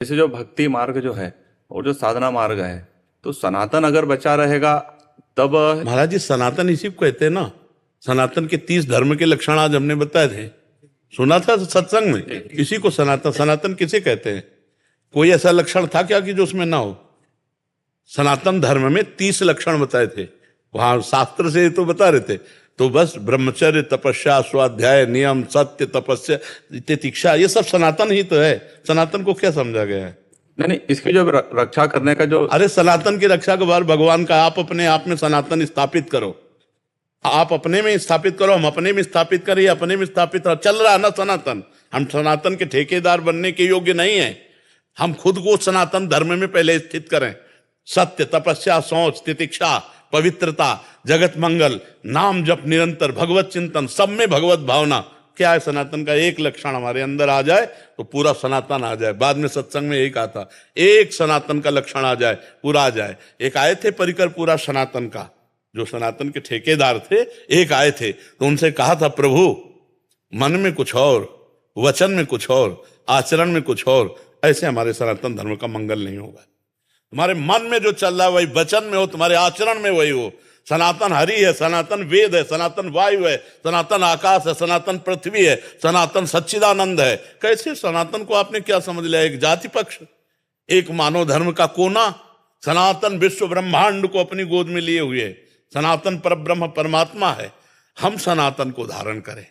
जैसे जो भक्ति मार्ग जो है और जो साधना मार्ग है, तो सनातन अगर बचा रहेगा तब। महाराज जी, सनातन इसी को कहते हैं ना। सनातन के 30 धर्म के लक्षण आज हमने बताए थे, सुना था सत्संग में। इसी को सनातन, सनातन किसे कहते हैं? कोई ऐसा लक्षण था क्या कि जो उसमें ना हो? सनातन धर्म में 30 लक्षण बताए थे, वहां शास्त्र से तो बता रहे थे। तो बस ब्रह्मचर्य, तपस्या, स्वाध्याय, नियम, सत्य, तपस्या, तितिक्षा, ये सब सनातन ही तो है। सनातन को क्या समझा गया है? नहीं नहीं, इसकी जो रक्षा करने का जो। अरे सनातन की रक्षा के बाद भगवान का, आप अपने आप में सनातन स्थापित करो, आप अपने में स्थापित करो, हम अपने में स्थापित करें, अपने में स्थापित करो। चल रहा ना सनातन। हम सनातन के ठेकेदार बनने के योग्य नहीं है। हम खुद को सनातन धर्म में पहले स्थित करें। सत्य, तपस्या, शौच, तितिक्षा, पवित्रता, जगत मंगल, नाम जप निरंतर, भगवत चिंतन, सब में भगवत भावना। क्या है सनातन का? एक लक्षण हमारे अंदर आ जाए तो पूरा सनातन आ जाए। बाद में सत्संग में यही कहा था, एक सनातन का लक्षण आ जाए पूरा आ जाए। एक आए थे परिकर पूरा सनातन का, जो सनातन के ठेकेदार थे, एक आए थे तो उनसे कहा था, प्रभु मन में कुछ और, वचन में कुछ और, आचरण में कुछ और, ऐसे हमारे सनातन धर्म का मंगल नहीं होगा। तुम्हारे मन में जो चल रहा है वही वचन में हो, तुम्हारे आचरण में वही हो। सनातन हरि है, सनातन वेद है, सनातन वायु है, सनातन आकाश है, सनातन पृथ्वी है, सनातन सच्चिदानंद है। कैसे सनातन को आपने क्या समझ लिया? एक जाति पक्ष, एक मानव धर्म का कोना। सनातन विश्व ब्रह्मांड को अपनी गोद में लिए हुए है। सनातन परब्रह्म परमात्मा है। हम सनातन को धारण करें,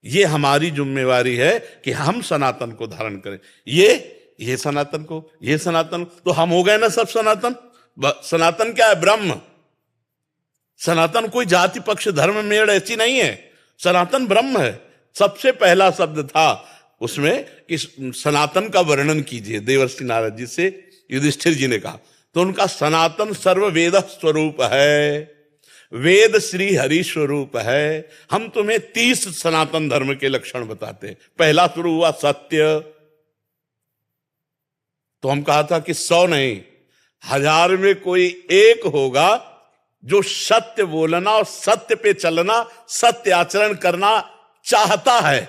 ये हमारी जिम्मेवारी है कि हम सनातन को धारण करें। ये सनातन को, ये सनातन, तो हम हो गए ना सब सनातन। सनातन क्या है? ब्रह्म। सनातन कोई जाति पक्ष धर्म मेड़ ऐसी नहीं है। सनातन ब्रह्म है। सबसे पहला शब्द था उसमें कि सनातन का वर्णन कीजिए, देवर्षि नारद जी से युधिष्ठिर जी ने कहा। तो उनका सनातन सर्व वेद स्वरूप है, वेद श्री हरि स्वरूप है। हम तुम्हें 30 सनातन धर्म के लक्षण बताते हैं। पहला शुरू हुआ सत्य। तो हम कहा था कि 100 नहीं, 1000 में कोई एक होगा जो सत्य बोलना और सत्य पे चलना, सत्य आचरण करना चाहता है।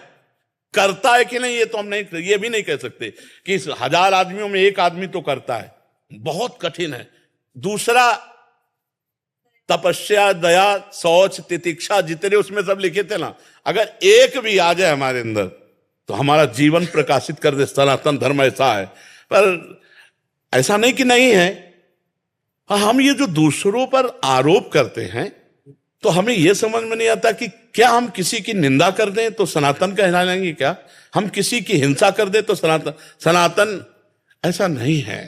करता है कि नहीं ये तो हम नहीं, ये भी नहीं कह सकते कि 1000 आदमियों में एक आदमी तो करता है। बहुत कठिन है। दूसरा, तपस्या, दया, शौच, तितिक्षा, जितने उसमें सब लिखे थे ना, अगर एक भी आ जाए हमारे अंदर तो हमारा जीवन प्रकाशित कर दे। सनातन धर्म ऐसा है। पर ऐसा नहीं कि नहीं है। हम ये जो दूसरों पर आरोप करते हैं, तो हमें यह समझ में नहीं आता कि क्या हम किसी की निंदा कर दें तो सनातन कहला लेंगे क्या? हम किसी की हिंसा कर दें तो सनातन ऐसा नहीं है।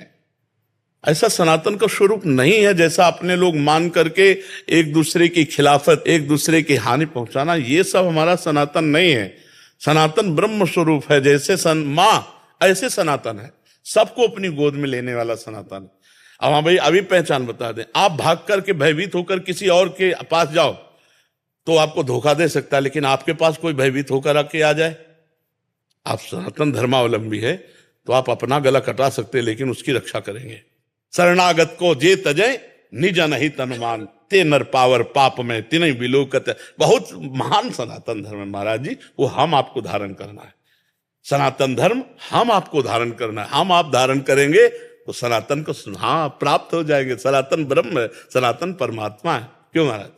ऐसा सनातन का स्वरूप नहीं है जैसा अपने लोग मान करके एक दूसरे की खिलाफत, एक दूसरे की हानि पहुंचाना, ये सब हमारा सनातन नहीं है। सनातन ब्रह्म स्वरूप है। जैसे मां, ऐसे सनातन है। सबको अपनी गोद में लेने वाला सनातन है। अब हाँ भाई, अभी पहचान बता दें। आप भाग करके भयभीत होकर किसी और के पास जाओ तो आपको धोखा दे सकता है, लेकिन आपके पास कोई भयभीत होकर आके आ जाए, आप सनातन धर्मावलंबी है तो आप अपना गला कटा सकते हैं, लेकिन उसकी रक्षा करेंगे। शरणागत को जे तजय निज नहीं तनुमान, ते नर पावर पाप में तिनई बिलोकत। बहुत महान सनातन धर्म है महाराज जी, वो हम आपको धारण करना है। सनातन धर्म हम आपको धारण करना है। हम आप धारण करेंगे तो सनातन को हाँ प्राप्त हो जाएंगे। सनातन ब्रह्म है, सनातन परमात्मा है। क्यों महाराज?